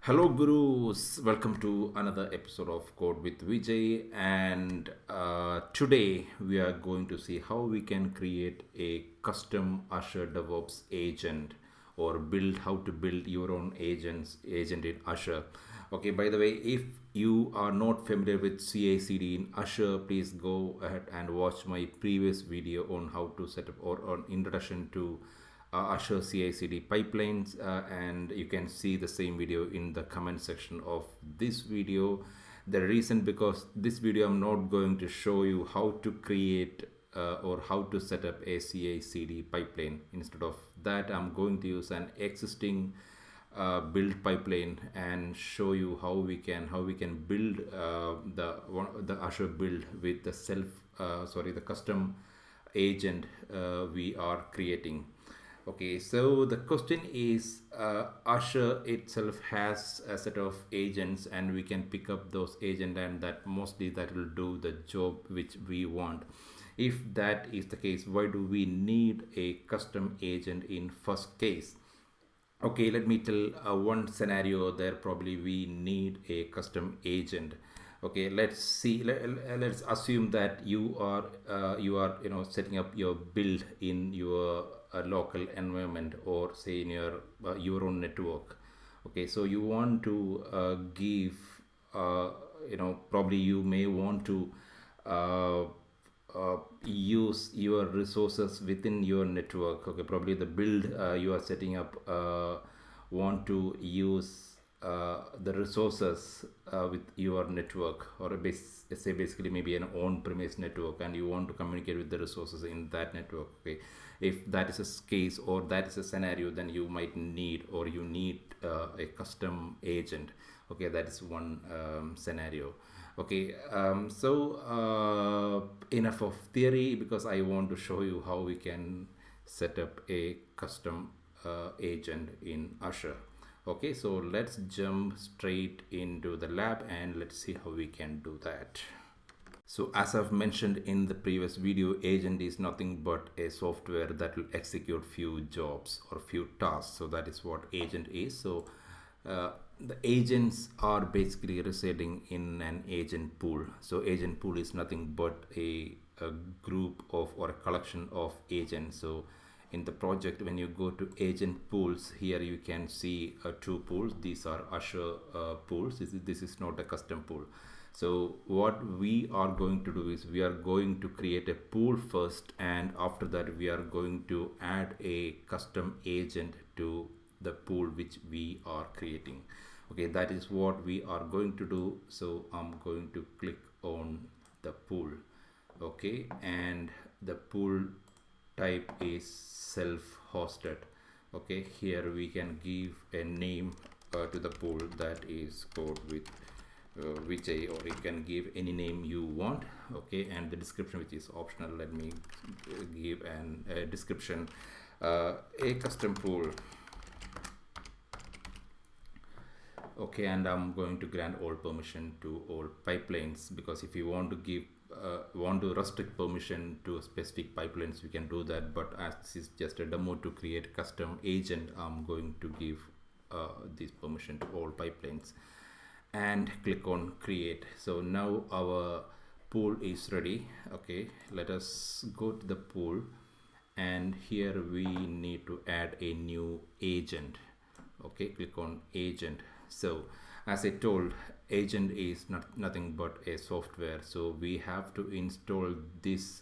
Hello, Gurus. Welcome to another episode of Code with Vijay. And today we are going to see how we can create a custom Azure DevOps agent or build how to build your own agent in Azure. Okay, by the way, if you are not familiar with CI/CD in Azure, please go ahead and watch my previous video on how to set up or on introduction to Azure CI/CD pipelines, and you can see the same video in the comment section of this video. The reason because this video I'm not going to show you how to create or how to set up a CI/CD pipeline. Instead of that, I'm going to use an existing build pipeline and show you how we can build the Azure build with the the custom agent we are creating. Okay, so the question is, Azure itself has a set of agents, and we can pick up those agents, and that mostly that will do the job which we want. If that is the case, why do we need a custom agent in first case? Okay, let me tell one scenario there probably we need a custom agent. Okay, let's see. Let's assume that you are setting up your build in your local environment, or say in your own network. Okay, so you want to give probably you may want to uh, use your resources within your network. Okay, probably the build you are setting up want to use the resources with your network, or say basically maybe an on-premise network, and you want to communicate with the resources in that network. Okay, if that is a case or that is a scenario, then you might need or you need a custom agent. Okay, that is one scenario. Okay, enough of theory, because I want to show you how we can set up a custom agent in Azure. Okay, so let's jump straight into the lab and let's see how we can do that. So as I've mentioned in the previous video, agent is nothing but a software that will execute few jobs or few tasks. So that is what agent is. So the agents are basically residing in an agent pool. So agent pool is nothing but a group of or a collection of agents. So in the project, when you go to agent pools, here you can see two pools. These are Azure pools. This is not a custom pool. So what we are going to do is we are going to create a pool first, and after that we are going to add a custom agent to the pool which we are creating. Okay, that is what we are going to do. So I'm going to click on the pool. Okay, and the pool type is self-hosted. Okay, here we can give a name to the pool, that is code with Vijay, or you can give any name you want. Okay, and the description, which is optional. Let me give a description, a custom pool. Okay, and I'm going to grant all permission to all pipelines, because if you want to give want to restrict permission to specific pipelines, we can do that. But as this is just a demo to create custom agent, I'm going to give this permission to all pipelines and click on create. So now our pool is ready. Okay, let us go to the pool, and here we need to add a new agent. Okay, click on agent. So as I told, agent is nothing but a software, so we have to install this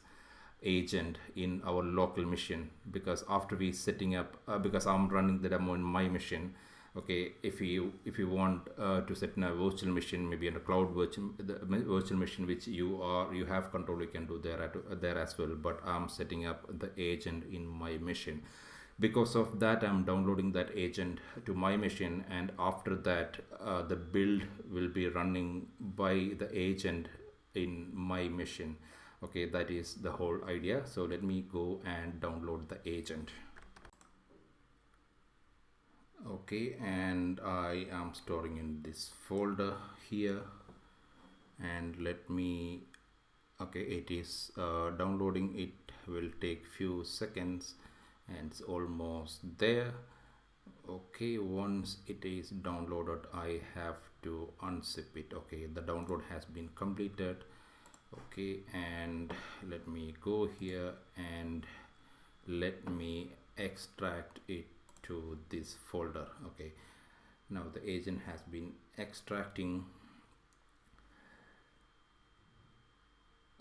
agent in our local machine, because after we setting up because I'm running the demo in my machine. Okay, if you want to set in a virtual machine, maybe in a cloud virtual machine which you have control, you can do there as well, but I'm setting up the agent in my machine. Because of that, I'm downloading that agent to my machine, and after that the build will be running by the agent in my machine. Okay, that is the whole idea. So let me go and download the agent. Okay, and I am storing in this folder here, and let me, okay, it is downloading. It will take few seconds, and it's almost there. Okay, once it is downloaded, I have to unzip it. Okay, the download has been completed. Okay, and let me go here and let me extract it to this folder. Okay, now the agent has been extracting.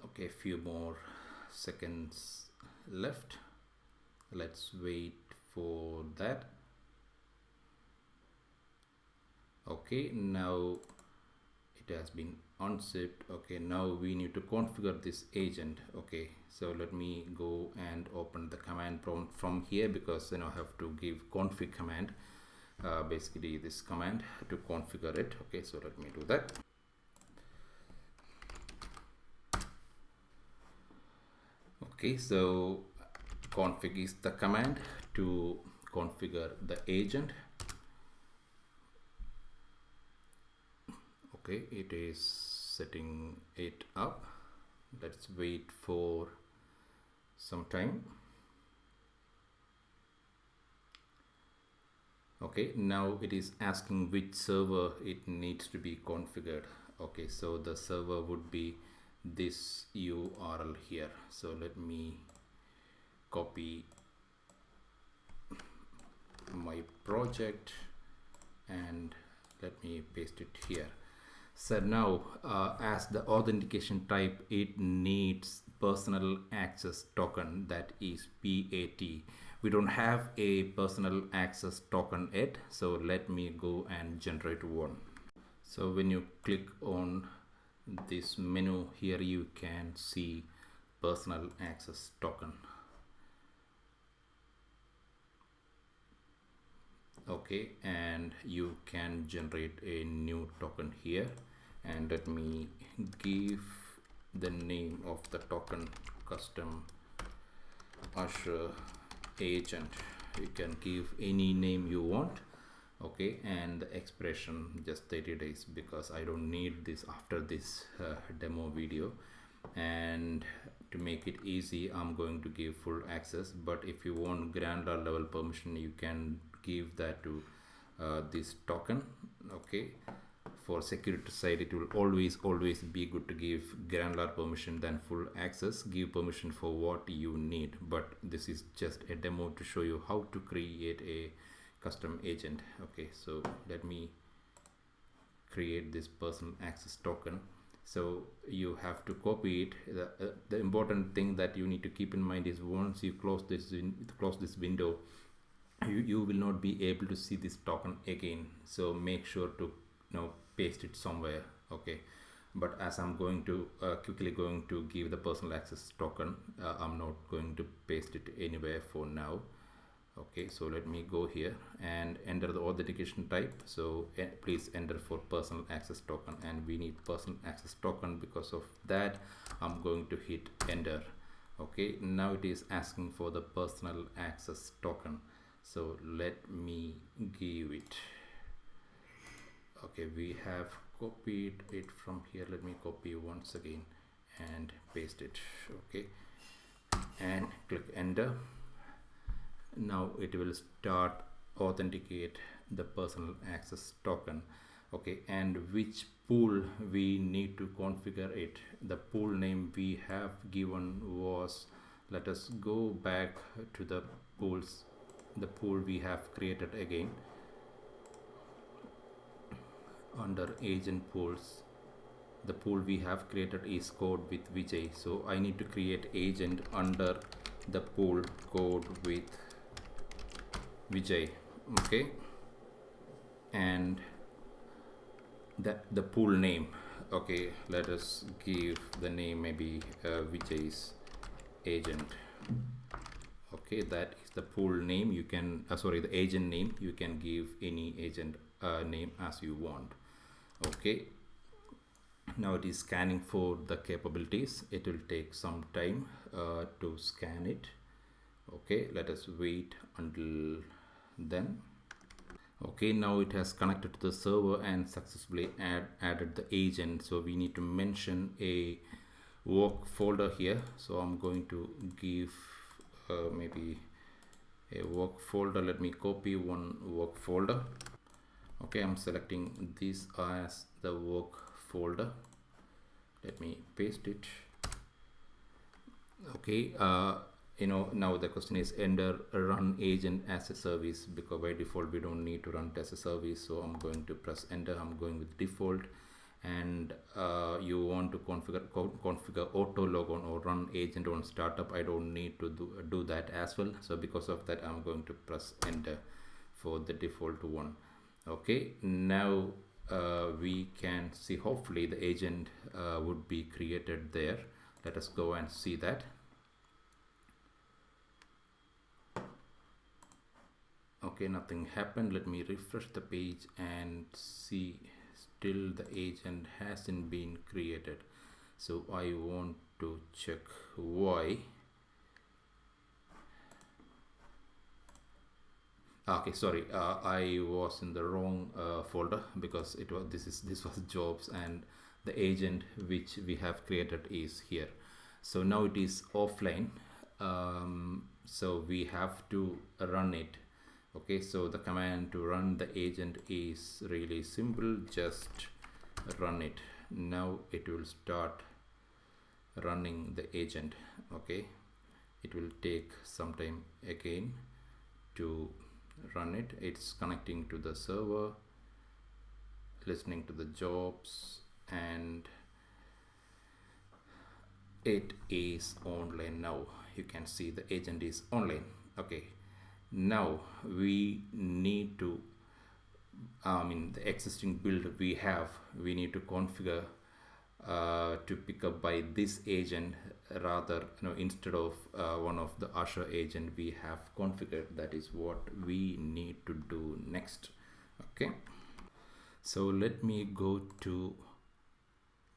Okay, few more seconds left. Let's wait for that. Okay, now it has been unzipped. Okay, now we need to configure this agent. Okay, so let me go and open the command prompt from here, because I have to give config command, basically this command to configure it. Okay, so let me do that. Okay, so config is the command to configure the agent. Okay, it is setting it up. Let's wait for some time. Okay, now it is asking which server it needs to be configured. Okay, so the server would be this URL here. So let me copy my project and let me paste it here. So now as the authentication type, it needs personal access token, that is PAT. We don't have a personal access token yet, so let me go and generate one. So when you click on this menu here, you can see personal access token. Okay, and you can generate a new token here, and let me give the name of the token custom Azure agent. You can give any name you want. Okay, and the expression just 30 days, because I don't need this after this demo video. And to make it easy, I'm going to give full access, but if you want granular level permission, you can give that to this token. Okay, for security side, it will always be good to give granular permission than full access. Give permission for what you need, but this is just a demo to show you how to create a custom agent. Okay, so let me create this personal access token. So you have to copy it. The important thing that you need to keep in mind is, once you close this window, you will not be able to see this token again. So make sure to paste it somewhere. Okay, but as I'm going to quickly going to give the personal access token, I'm not going to paste it anywhere for now. Okay, so let me go here and enter the authentication type. So please enter for personal access token, and we need personal access token. Because of that, I'm going to hit enter. Okay, now it is asking for the personal access token, so let me give it. Okay, we have copied it from here. Let me copy once again and paste it. Okay, and click enter. Now it will start authenticate the personal access token. Okay, and which pool we need to configure it. The pool name we have given was, let us go back to the pools, the pool we have created again. Under agent pools, the pool we have created is code with Vijay, so I need to create agent under the pool code with Vijay. Okay, and the pool name. Okay, let us give the name maybe Vijay's agent. Okay, that is the pool name. You can sorry, the agent name. You can give any agent name as you want. Okay, now it is scanning for the capabilities. It will take some time to scan it. Okay, let us wait until then. Okay, now it has connected to the server and successfully added the agent. So we need to mention a work folder here. So I'm going to give maybe a work folder. Let me copy one work folder. Okay, I'm selecting this as the work folder. Let me paste it. Okay, now the question is enter run agent as a service, because by default we don't need to run it as a service. So I'm going to press enter. I'm going with default, and you want to configure auto logon or run agent on startup. I don't need to do that as well. So because of that, I'm going to press enter for the default one. Okay, now we can see, hopefully the agent would be created there. Let us go and see that. Okay, nothing happened. Let me refresh the page and see, still the agent hasn't been created. So I want to check why. Okay, sorry, I was in the wrong folder, because this was jobs, and the agent which we have created is here. So now it is offline, so we have to run it. Okay, so the command to run the agent is really simple. Just run it. Now it will start running the agent. Okay, it will take some time again to run it. It's connecting to the server, listening to the jobs, and it is online now. You can see the agent is online. Okay, now we need to the existing build we need to configure to pick up by this agent, rather instead of one of the Azure agent we have configured. That is what we need to do next. Okay, so let me go to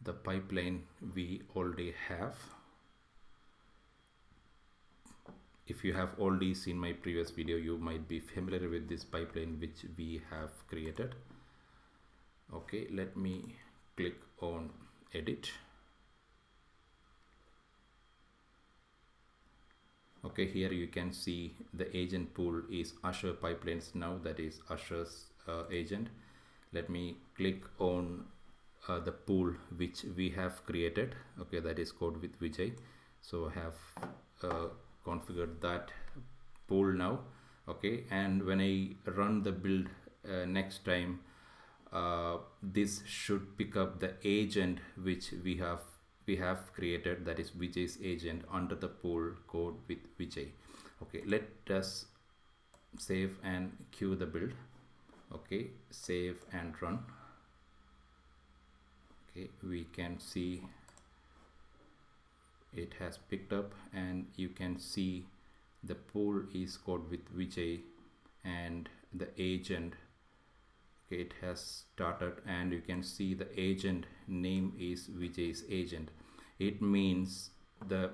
the pipeline we already have. If you have already seen my previous video, you might be familiar with this pipeline which we have created. Okay, let me click on edit. Okay, here you can see the agent pool is Azure pipelines now, that is Azure's agent. Let me click on the pool which we have created. Okay, that is Code with Vijay. So I have configured that pool now. Okay, and when I run the build next time, this should pick up the agent which we have created, that is Vijay's agent, under the pool Code with Vijay. Okay, let us save and queue the build. Okay, save and run. Okay, we can see it has picked up, and you can see the pool is Code with Vijay, and the agent, okay, it has started, and you can see the agent name is Vijay's agent. It means the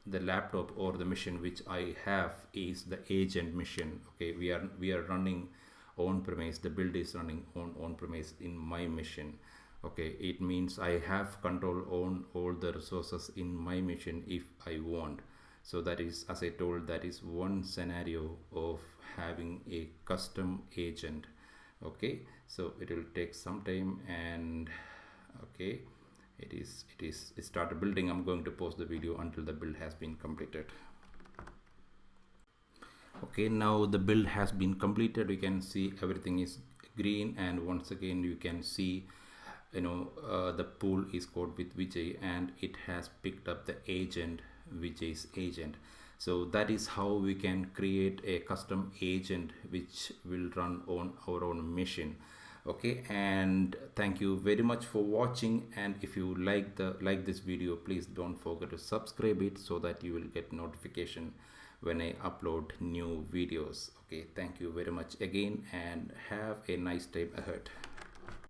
laptop or the machine which I have is the agent machine. Okay, we are running on premise. The build is running on premise in my machine. Okay, it means I have control on all the resources in my machine if I want. So that is, as I told, that is one scenario of having a custom agent. Okay, so it will take some time, and okay, it started building. I'm going to pause the video until the build has been completed. Okay, now the build has been completed. You can see everything is green, and once again you can see the pool is Code with Vijay, and it has picked up the agent, Vijay's agent. So that is how we can create a custom agent which will run on our own machine. Okay, and thank you very much for watching, and if you like this video, please don't forget to subscribe it so that you will get notification when I upload new videos. Okay, thank you very much again, and have a nice day ahead.